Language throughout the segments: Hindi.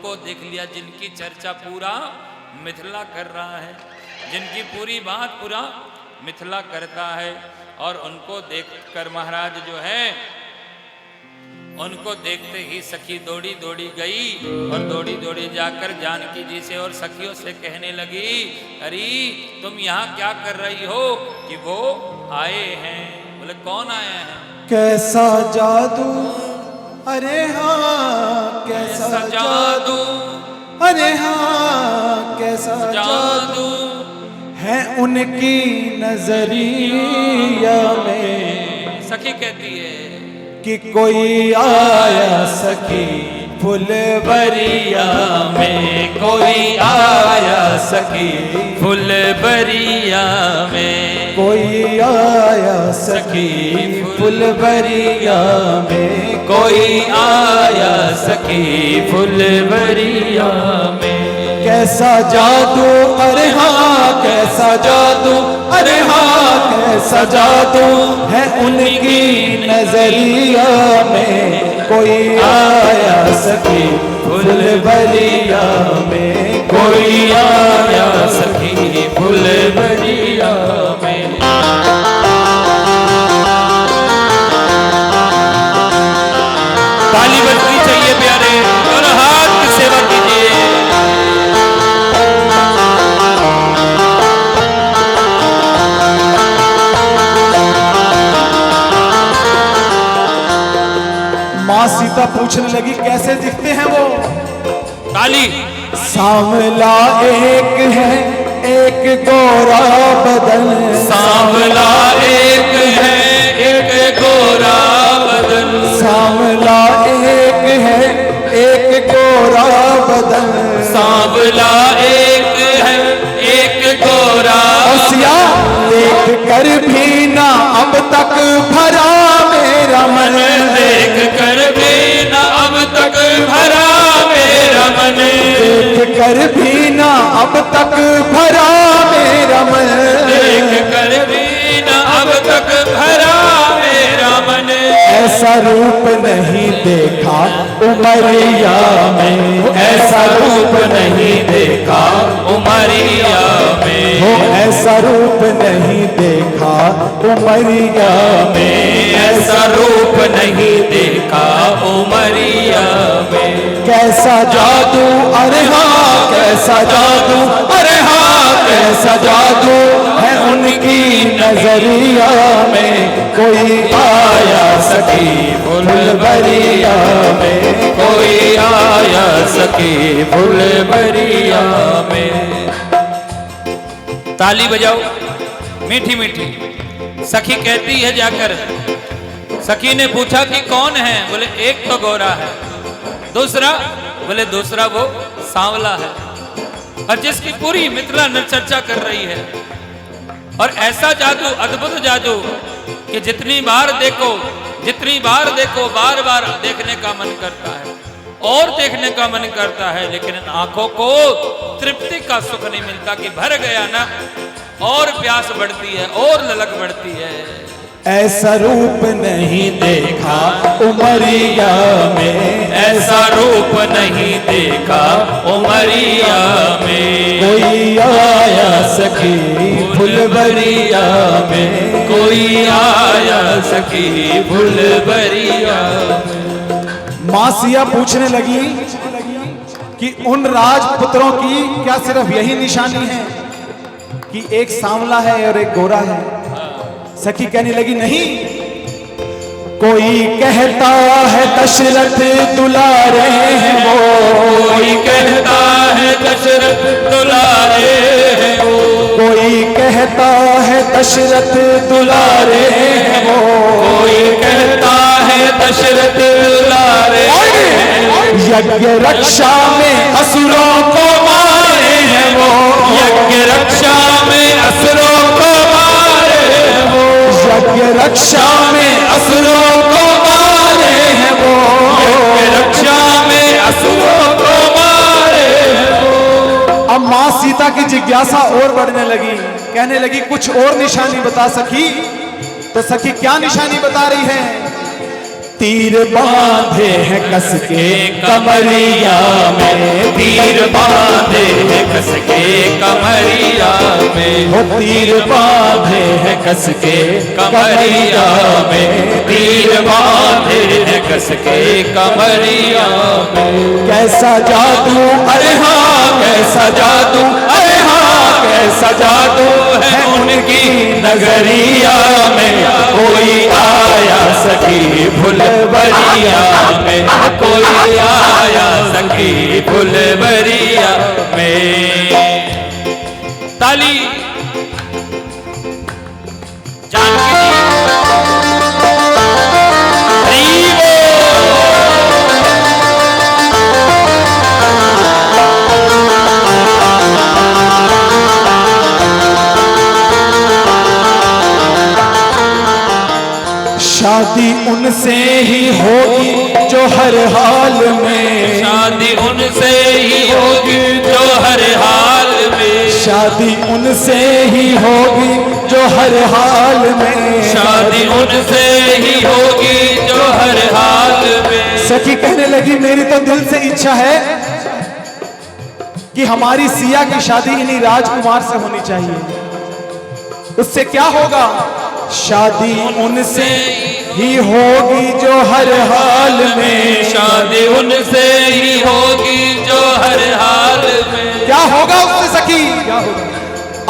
उनको देख लिया जिनकी चर्चा पूरा मिथिला कर रहा है, जिनकी पूरी बात पूरा मिथिला करता है। और उनको देखकर महाराज जो है, उनको देखते ही सखी दौड़ी दौड़ी गई और दौड़ी दौड़ी जाकर जानकी जी से और सखियों से कहने लगी, अरे तुम यहाँ क्या कर रही हो? कि वो आए हैं। बोले कौन आया है? कैसा जादू, अरे हाँ कैसा जादू, अरे हाँ कैसा जादू है उनकी नजरिया में। सखी कहती है कि कोई आया सखी फुलबरिया में, कोई आया सखी फुलबरिया में, कोई आया सखी फुलबरिया में, कोई आया सखी फुलबरिया में। कैसा जादू, अरे हाँ कैसा जादू, अरे हाँ कैसा जादू है उनकी नजरिया में। कोई आया सखी फुलबरिया में, कोई आया सखी फुलबरिया में। ताली बजनी चाहिए प्यारे, और हाथ की सेवा कीजिए। माँ सीता पूछने लगी कैसे दिखते हैं वो? ताली। सांवला एक है, एक गोरा बदन, सांवला एक है, एक गोरा बदन, सांवला एक है, एक गोरा बदन, सांवला एक है, एक गोरा सिया देख कर भी ना अब तक भरा मेरा मन, देख कर भी ना अब तक भरा मेरा मन, देख कर भी ना अब तक भरा मेरा मन, देख कर भी ना अब तक भरा मेरा मन। ऐसा रूप नहीं देखा उमरिया में, ऐसा रूप नहीं देखा उमरिया में, हो ऐसा रूप नहीं देखा उमरिया में, ऐसा रूप नहीं देखा उमरिया में। कैसा जादू, अरे हाँ कैसा जादू, अरे हाँ कैसा जादू है उनकी नजरिया में। कोई आया सखी फुलबरिया में, कोई आया सखी फुलबरिया में। ताली बजाओ मीठी मीठी। सखी कहती है जाकर, सखी ने पूछा कि कौन है? बोले एक तो गोरा है, दूसरा? बोले दूसरा वो सांवला है, और जिसकी पूरी मिथिला चर्चा कर रही है। और ऐसा जादू, अद्भुत जादू कि जितनी बार देखो, जितनी बार देखो, बार बार देखने का मन करता है और देखने का मन करता है, लेकिन आंखों को तृप्ति का सुख नहीं मिलता कि भर गया ना, और प्यास बढ़ती है और ललक बढ़ती है। ऐसा रूप नहीं देखा उमरिया में, ऐसा रूप नहीं देखा उमरिया में। कोई आया सखी फुलबरिया में, कोई आया सखी फुलबरिया में। माँ सिया पूछने लगी कि उन राजपुत्रों की क्या सिर्फ यही निशानी है कि एक सांवला है और एक गोरा है? सखी कहने लगी नहीं, कोई कहता है दशरथ दुलारे हैं वो, कोई कहता है दशरथ दुलारे हैं वो, कोई कहता है दशरथ दुलारे हैं वो, कोई कहता है दशरथ दुलारे हैं वो। यज्ञ रक्षा में असुरों को मारे हैं वो, यज्ञ रक्षा में असुरों को मारे हैं वो, यज्ञ रक्षा में असुरों को मारे हैं वो, यज्ञ रक्षा में असुरों को मारे हैं वो। अब माँ सीता की जिज्ञासा और बढ़ने लगी, कहने लगी कुछ और निशानी बता सखी। तो सखी क्या निशानी बता रही है? तीर बांधे हैं कस के कमरिया में, बांधे है कस के कमरिया में, वो तीर बांधे है कस के कमरिया में, तीर बांधे है कस के कमरिया में। कैसा जादू, अरे हाँ कैसा जादू, अरे हाँ कैसा जादू है उनकी नगरिया में। कोई आया सखी फुलवरिया में, कोई आया सखी फुलवरिया में। ताली जानकी शादी उनसे ही होगी जो हर हाल में, शादी उनसे ही होगी जो हर हाल में, शादी उनसे ही होगी जो हर हाल में, शादी उनसे ही होगी जो हर हाल में। सखी कहने लगी मेरी तो दिल से इच्छा है कि हमारी सिया की शादी इन्हीं राजकुमार से होनी चाहिए। उससे क्या होगा? शादी उनसे ही होगी जो हर हाल में, शादी उनसे ही होगी जो हर हाल में। क्या होगा उससे सखी? क्या होगा?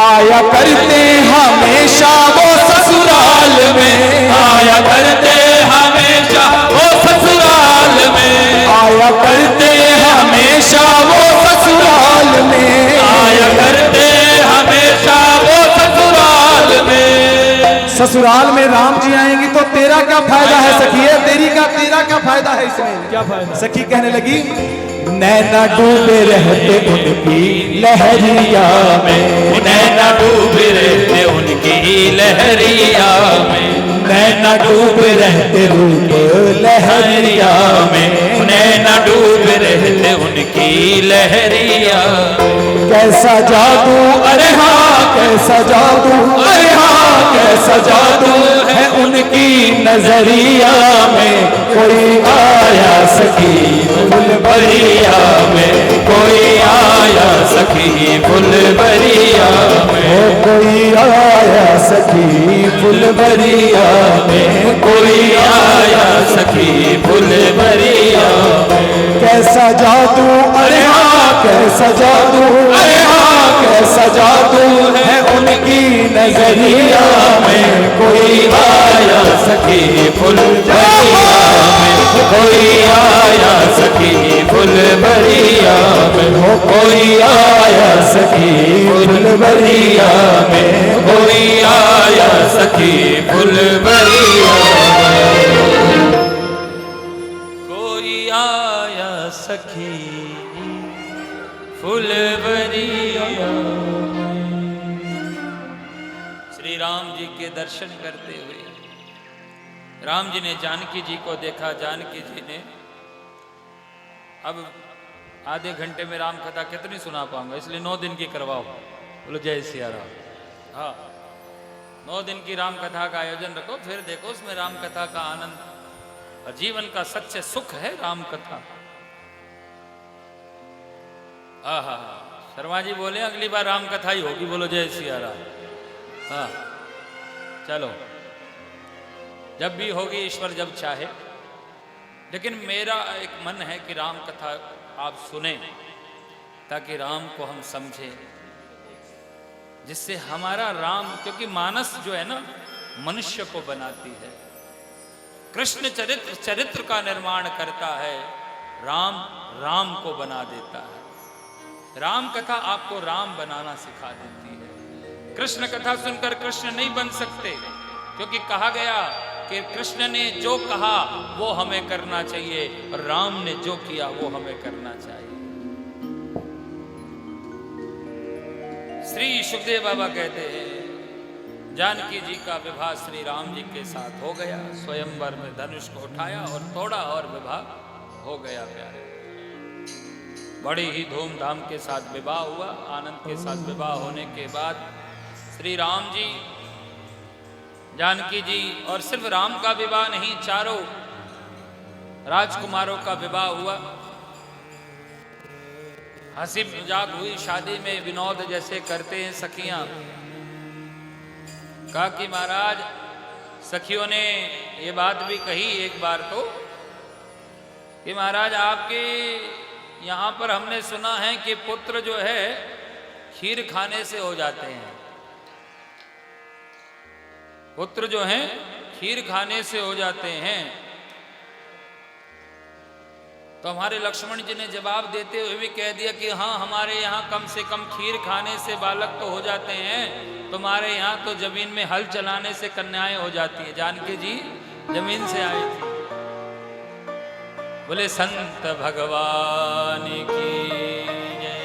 आया करते हमेशा वो ससुराल में, आया करते हमेशा वो ससुराल में, आया करते हमेशा वो ससुराल में, आया करते हमेशा वो ससुराल में। ससुराल में राम जी आएंगी तो तेरा क्या फायदा है सखी? है तेरा क्या फायदा है इसमें? क्या फायदा? सखी कहने लगी नैना डूबे रहते उनकी लहरिया में, नैना डूबे रहते उनकी लहरिया में, नैना डूबे रहते रूप लहरिया में, नैना डूबे रहते उनकी लहरिया। कैसा जादू, अरे हाँ कैसा जादू, अरे हाँ कैसा जादू है उनकी नजरिया में। कोई आया सखी फुलवरिया में, कोई आया सखी फुलवरिया में, कोई आया सखी फुलवरिया में, कोई आया सखी फुलवरिया में। कैसा जादू, अरे हाँ कैसा जादू, अरे हाँ कैसा जादू है उनकी नजरिया में। कोई आया सखी फुलवरिया में, कोई आया सखी फुलवरिया में, कोई आया सखी फुलवरिया में, कोई आया सखी फुलवरिया में, कोई आया सखी फुलवरिया। श्री राम जी के दर्शन करते हुए राम जी ने जानकी जी को देखा। जानकी जी ने अब आधे घंटे में राम कथा कितनी सुना पाऊंगा, इसलिए 9 दिन की करवाओ। बोलो जय सिया राम। हाँ, 9 दिन की राम कथा का आयोजन रखो, फिर देखो उसमें राम कथा का आनंद और जीवन का सच्चे सुख है राम कथा। हाँ, शर्मा जी बोले अगली बार राम कथा ही होगी। बोलो जय सिया राम। हाँ, चलो, जब भी होगी ईश्वर जब चाहे। लेकिन मेरा एक मन है कि राम कथा आप सुने ताकि राम को हम समझें, जिससे हमारा राम, क्योंकि मानस जो है ना मनुष्य को बनाती है, कृष्ण चरित्र का निर्माण करता है, राम राम को बना देता है। राम कथा आपको राम बनाना सिखा देती है। कृष्ण कथा सुनकर कृष्ण नहीं बन सकते, क्योंकि कहा गया कि कृष्ण ने जो कहा वो हमें करना चाहिए और राम ने जो किया वो हमें करना चाहिए। श्री सुखदेव बाबा कहते हैं जानकी जी का विवाह श्री राम जी के साथ हो गया। स्वयंवर में धनुष को उठाया और तोड़ा और विवाह हो गया। प्यारे, बड़ी ही धूमधाम के साथ विवाह हुआ। आनंद के साथ विवाह होने के बाद श्री राम जी, जानकी जी, और सिर्फ राम का विवाह नहीं, चारों राजकुमारों का विवाह हुआ। हंसी मजाक हुई शादी में, विनोद जैसे करते हैं सखियां। कहा कि महाराज, सखियों ने ये बात भी कही एक बार तो कि महाराज आपके यहाँ पर हमने सुना है कि पुत्र जो है खीर खाने से हो जाते हैं, पुत्र जो हैं खीर खाने से हो जाते हैं। तो हमारे लक्ष्मण जी ने जवाब देते हुए भी कह दिया कि हाँ, हमारे यहाँ कम से कम खीर खाने से बालक तो हो जाते हैं, तुम्हारे यहाँ तो जमीन में हल चलाने से कन्याएं हो जाती है। जानकी जी जमीन से आए थे। बोले संत भगवान की जय।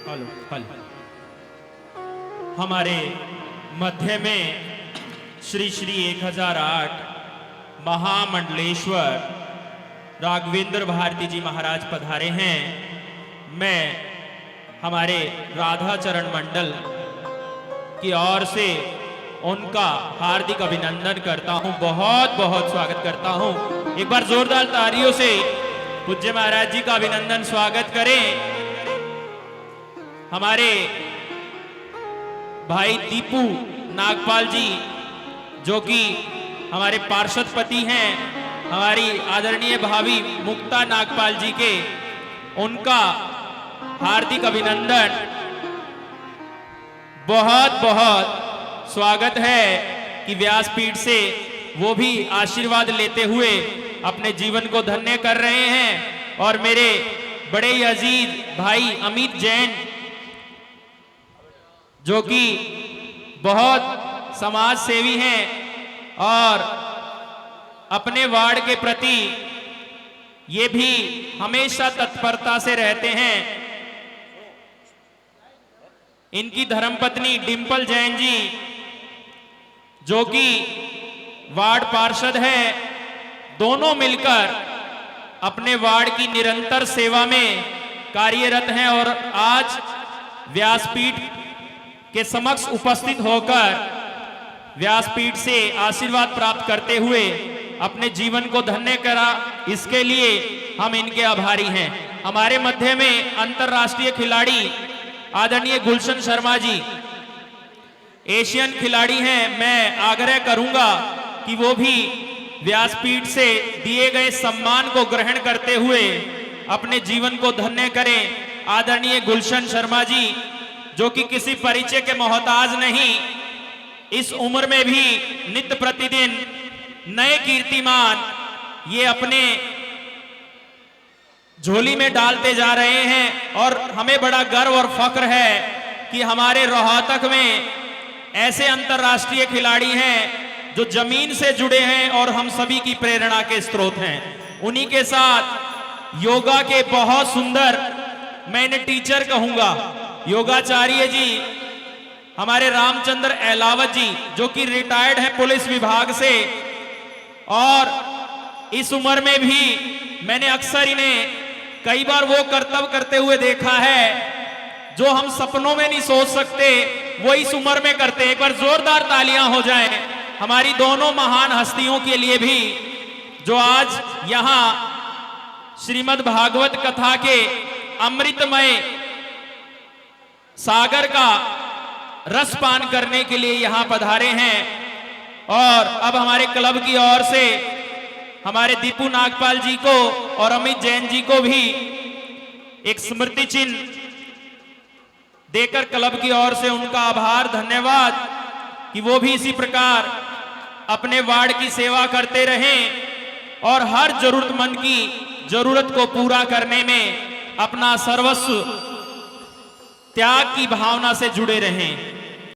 हेलो। हमारे मध्य में श्री श्री 1008 महामंडलेश्वर राघवेंद्र भारती जी महाराज पधारे हैं। मैं हमारे राधा चरण मंडल की ओर से उनका हार्दिक अभिनंदन करता हूं, बहुत बहुत स्वागत करता हूं। एक बार जोरदार तालियों से पूज्य महाराज जी का अभिनंदन स्वागत करें। हमारे भाई दीपू नागपाल जी जो कि हमारे पार्षद पति हैं, हमारी आदरणीय भाभी मुक्ता नागपाल जी के, उनका हार्दिक अभिनंदन, बहुत बहुत स्वागत है कि व्यासपीठ से वो भी आशीर्वाद लेते हुए अपने जीवन को धन्य कर रहे हैं। और मेरे बड़े अजीज भाई अमित जैन जो कि बहुत समाज सेवी हैं और अपने वार्ड के प्रति ये भी हमेशा तत्परता से रहते हैं। इनकी धर्मपत्नी डिंपल जैन जी जो कि वार्ड पार्षद है, दोनों मिलकर अपने वार्ड की निरंतर सेवा में कार्यरत हैं और आज व्यासपीठ के समक्ष उपस्थित होकर व्यासपीठ से आशीर्वाद प्राप्त करते हुए अपने जीवन को धन्य करा, इसके लिए हम इनके आभारी हैं। हमारे मध्य में अंतरराष्ट्रीय खिलाड़ी आदरणीय गुलशन शर्मा जी एशियन खिलाड़ी हैं। मैं आग्रह करूंगा कि वो भी व्यासपीठ से दिए गए सम्मान को ग्रहण करते हुए अपने जीवन को धन्य करें। आदरणीय गुलशन शर्मा जी जो कि किसी परिचय के मोहताज नहीं, इस उम्र में भी नित्य प्रतिदिन नए कीर्तिमान ये अपने झोली में डालते जा रहे हैं। और हमें बड़ा गर्व और फख्र है कि हमारे रोहतक में ऐसे अंतरराष्ट्रीय खिलाड़ी हैं जो जमीन से जुड़े हैं और हम सभी की प्रेरणा के स्रोत हैं। उन्हीं के साथ योगा के बहुत सुंदर, मैं इन्हें टीचर कहूंगा, योगाचार्य जी हमारे रामचंद्र एलावत जी जो कि रिटायर्ड हैं पुलिस विभाग से, और इस उम्र में भी मैंने अक्सर इन्हें कई बार वो कर्तव्य करते हुए देखा है जो हम सपनों में नहीं सोच सकते, वो इस उम्र में करते हैं। एक बार जोरदार तालियां हो जाएं हमारी दोनों महान हस्तियों के लिए भी जो आज यहां श्रीमद् भागवत कथा के अमृतमय सागर का रसपान करने के लिए यहां पधारे हैं। और अब हमारे क्लब की ओर से हमारे दीपू नागपाल जी को और अमित जैन जी को भी एक स्मृति चिन्ह देकर क्लब की ओर से उनका आभार, धन्यवाद कि वो भी इसी प्रकार अपने वार्ड की सेवा करते रहें और हर जरूरतमंद की जरूरत को पूरा करने में अपना सर्वस्व त्याग की भावना से जुड़े रहें।